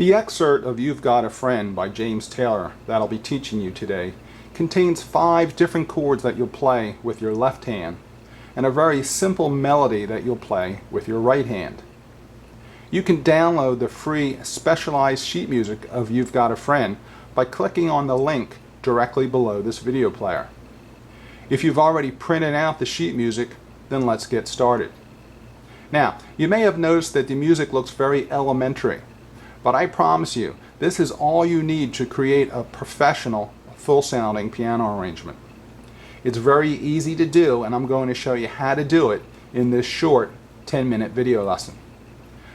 The excerpt of You've Got a Friend by James Taylor that I'll be teaching you today contains 5 different chords that you'll play with your left hand and a very simple melody that you'll play with your right hand. You can download the free specialized sheet music of You've Got a Friend by clicking on the link directly below this video player. If you've already printed out the sheet music, then let's get started. Now, you may have noticed that the music looks very elementary, but I promise you, this is all you need to create a professional, full-sounding piano arrangement. It's very easy to do, and I'm going to show you how to do it in this short 10-minute video lesson.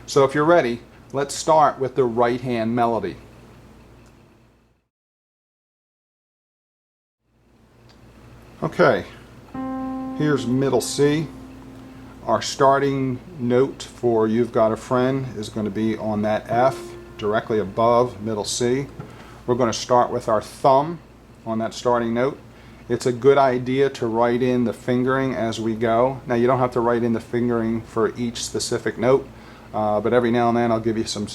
So if you're ready, let's start with the right-hand melody. Okay, here's middle C. Our starting note for You've Got a Friend is going to be on that F, directly above middle C. We're going to start with our thumb on that starting note. It's a good idea to write in the fingering as we go. Now, you don't have to write in the fingering for each specific note, but every now and then I'll give you some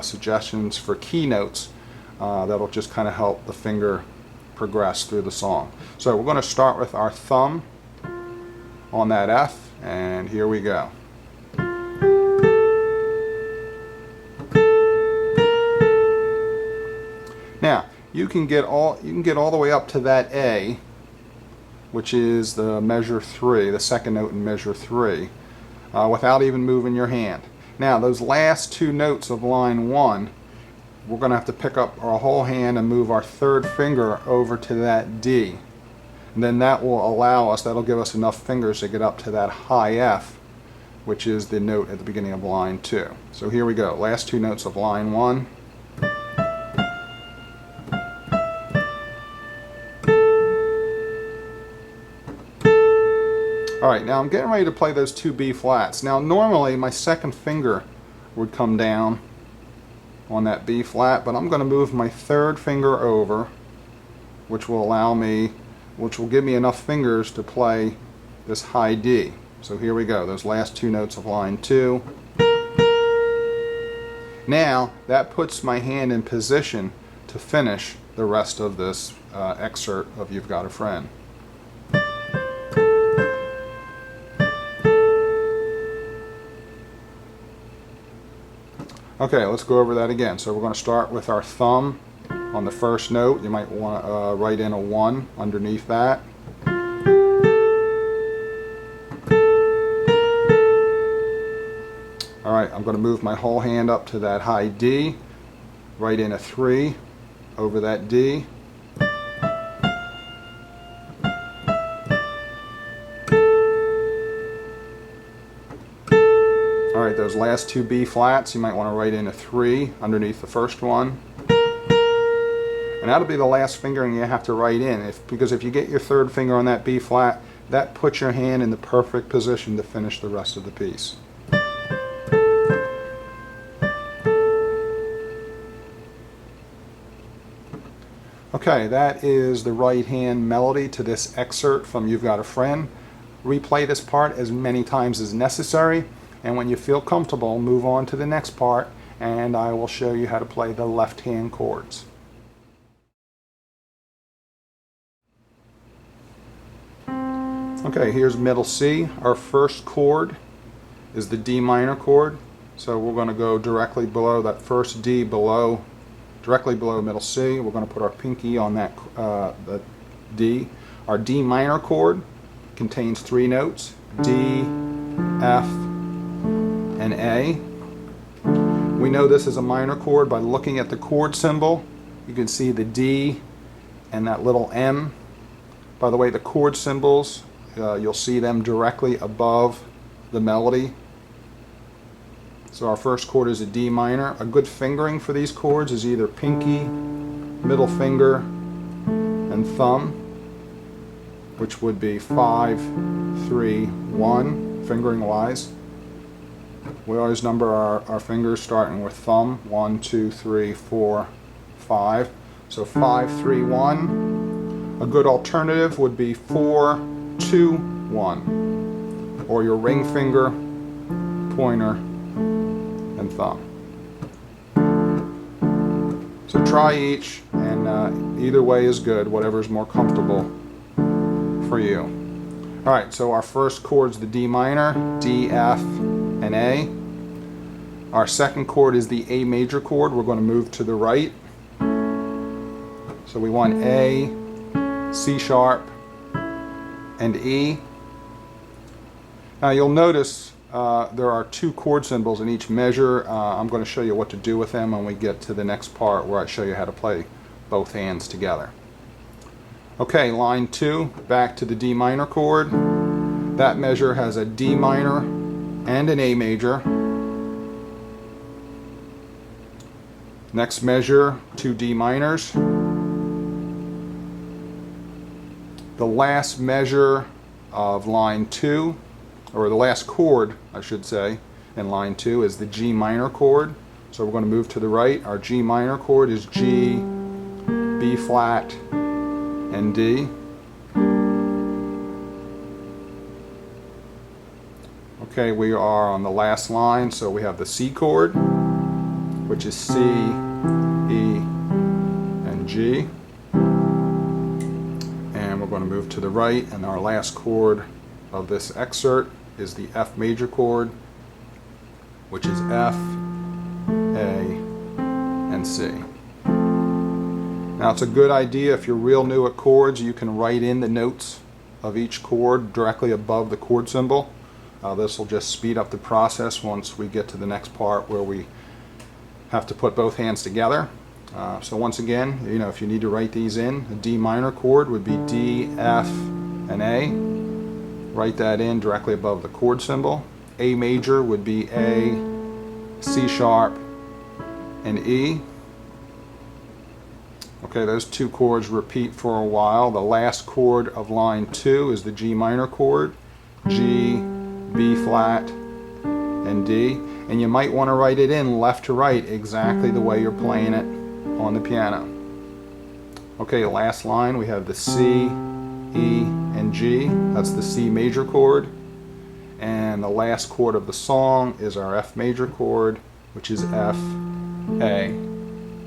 suggestions for key notes that'll just kind of help the finger progress through the song. So we're going to start with our thumb on that F, and here we go. Now, you can get all the way up to that A, which is the measure 3, the second note in measure 3, without even moving your hand. Now, those last 2 notes of line 1, we're going to have to pick up our whole hand and move our third finger over to that D. And then that will allow us, that'll give us enough fingers to get up to that high F, which is the note at the beginning of line 2. So here we go, last 2 notes of line 1. Alright, now I'm getting ready to play those 2 B flats. Now normally my second finger would come down on that B flat, but I'm going to move my third finger over, which will give me enough fingers to play this high D. So here we go, those last 2 notes of line 2. Now that puts my hand in position to finish the rest of this excerpt of You've Got a Friend. Okay, let's go over that again. So we're going to start with our thumb on the first note. You might want to write in a 1 underneath that. Alright, I'm going to move my whole hand up to that high D, write in a 3 over that D. Alright, those last 2 B flats, you might want to write in a 3 underneath the first one. And that'll be the last fingering you have to write in, because if you get your third finger on that B flat, that puts your hand in the perfect position to finish the rest of the piece. Okay, that is the right hand melody to this excerpt from You've Got a Friend. Replay this part as many times as necessary, and when you feel comfortable, move on to the next part, and I will show you how to play the left hand chords. Okay, here's middle C. Our first chord is the D minor chord, so we're going to go directly below that first D, directly below middle C. We're going to put our pinky on that the D. Our D minor chord contains 3 notes, D, F, and A. We know this is a minor chord by looking at the chord symbol. You can see the D and that little M. By the way, the chord symbols, you'll see them directly above the melody. So our first chord is a D minor. A good fingering for these chords is either pinky, middle finger, and thumb, which would be 5, 3, 1, fingering wise. We always number our fingers starting with thumb, 1, 2, 3, 4, 5. So 5, 3, 1. A good alternative would be 4, 2, 1. Or your ring finger, pointer, and thumb. try each, and either way is good, whatever is more comfortable for you. All right, so our first chord is the D minor, D, F, and A. Our second chord is the A major chord. We're going to move to the right. So we want A, C sharp, and E. Now you'll notice there are two chord symbols in each measure. I'm going to show you what to do with them when we get to the next part where I show you how to play both hands together. Okay, line 2, back to the D minor chord. That measure has a D minor and an A major. Next measure, 2 D minors. The last measure of line 2, or the last chord, I should say, in line 2 is the G minor chord. So we're going to move to the right. Our G minor chord is G, B flat, and D. Okay, we are on the last line, so we have the C chord, which is C, E, and G. And we're going to move to the right, and our last chord of this excerpt is the F major chord, which is F, A, and C. Now it's a good idea if you're real new at chords, you can write in the notes of each chord directly above the chord symbol. This will just speed up the process once we get to the next part where we have to put both hands together. So once again, if you need to write these in, the D minor chord would be D, F, and A. Write that in directly above the chord symbol. A major would be A, C sharp, and E. Okay, those two chords repeat for a while. The last chord of line 2 is the G minor chord, G, B flat, and D. And you might want to write it in left to right exactly the way you're playing it on the piano. Okay, last line we have the C, E, and G. That's the C major chord. And the last chord of the song is our F major chord, which is F, A,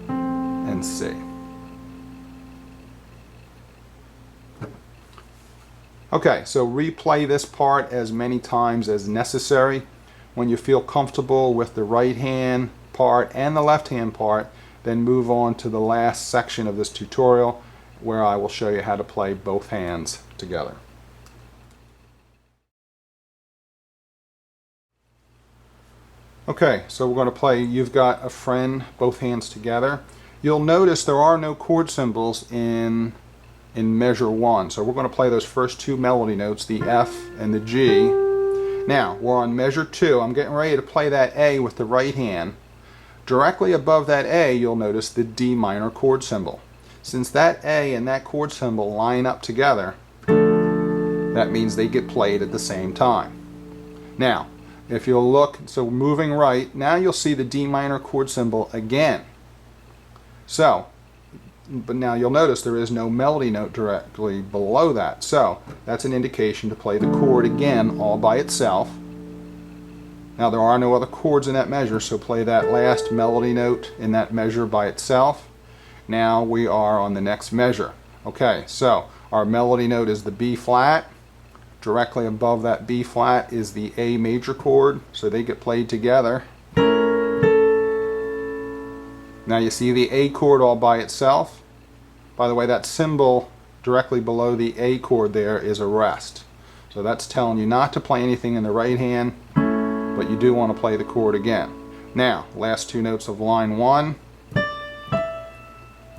and C. Okay, so replay this part as many times as necessary. When you feel comfortable with the right hand part and the left hand part, then move on to the last section of this tutorial where I will show you how to play both hands together. Okay, so we're going to play You've Got a Friend, both hands together. You'll notice there are no chord symbols in measure 1. So we're going to play those first two melody notes, the F and the G. Now, we're on measure 2. I'm getting ready to play that A with the right hand. Directly above that A, you'll notice the D minor chord symbol. Since that A and that chord symbol line up together, that means they get played at the same time. Now, if you'll look, so moving right, now you'll see the D minor chord symbol again. So, but now you'll notice there is no melody note directly below that. So that's an indication to play the chord again all by itself. Now there are no other chords in that measure, so play that last melody note in that measure by itself. Now we are on the next measure. Okay, so our melody note is the B flat. Directly above that B flat is the A major chord, so they get played together. Now you see the A chord all by itself. By the way, that symbol directly below the A chord there is a rest. So that's telling you not to play anything in the right hand, but you do want to play the chord again. Now, last two notes of line 1.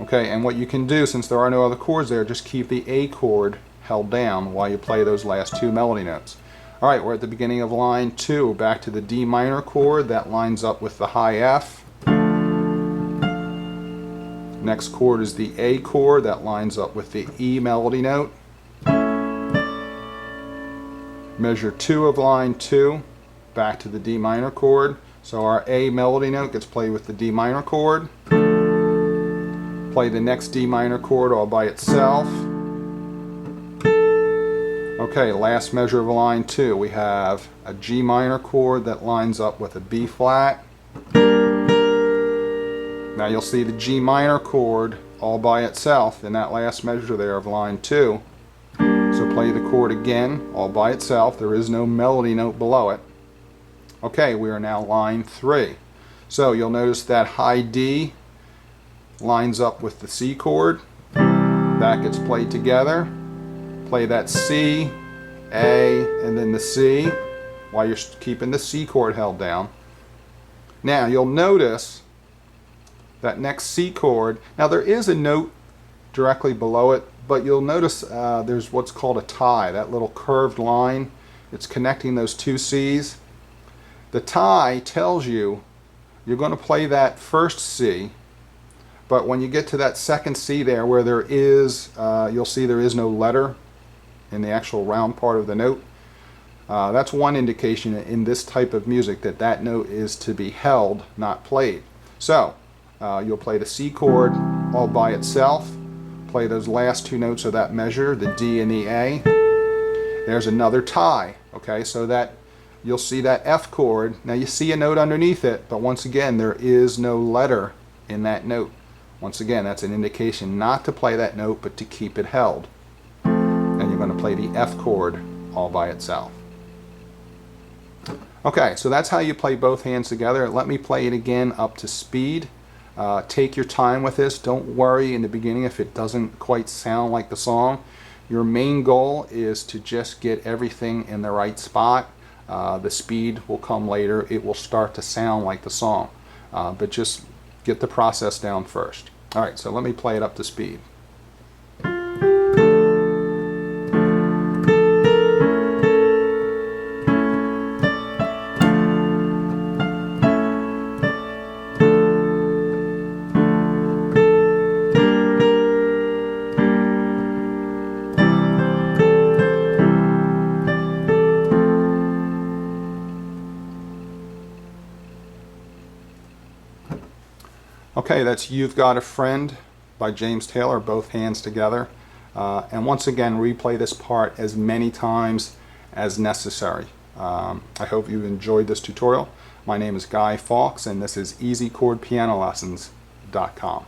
Okay, and what you can do, since there are no other chords there, just keep the A chord held down while you play those last two melody notes. Alright, we're at the beginning of line 2. Back to the D minor chord. That lines up with the high F. Next chord is the A chord. That lines up with the E melody note. Measure 2 of line 2. Back to the D minor chord. So our A melody note gets played with the D minor chord. Play the next D minor chord all by itself. Okay, last measure of line 2. We have a G minor chord that lines up with a B flat. Now you'll see the G minor chord all by itself in that last measure there of line 2. So play the chord again, all by itself. There is no melody note below it. Okay, we are now line 3. So you'll notice that high D lines up with the C chord. That gets played together. Play that C, A, and then the C while you're keeping the C chord held down. Now you'll notice that next C chord, now there is a note directly below it, but you'll notice there's what's called a tie, that little curved line. It's connecting those two C's. The tie tells you you're going to play that first C, but when you get to that second C there where there is, you'll see there is no letter in the actual round part of the note. That's one indication in this type of music that that note is to be held, not played. So you'll play the C chord all by itself, play those last two notes of that measure, the D and the A. There's another tie, okay, so that you'll see that F chord. Now you see a note underneath it, but once again there is no letter in that note. Once again, that's an indication not to play that note, but to keep it held. And you're going to play the F chord all by itself. Okay, so that's how you play both hands together. Let me play it again up to speed. Take your time with this. Don't worry in the beginning if it doesn't quite sound like the song. Your main goal is to just get everything in the right spot. The speed will come later. It will start to sound like the song. But just get the process down first. Alright, so let me play it up to speed. Okay, that's You've Got a Friend by James Taylor, both hands together. And once again, replay this part as many times as necessary. I hope you enjoyed this tutorial. My name is Guy Fawkes, and this is EasyChordPianoLessons.com.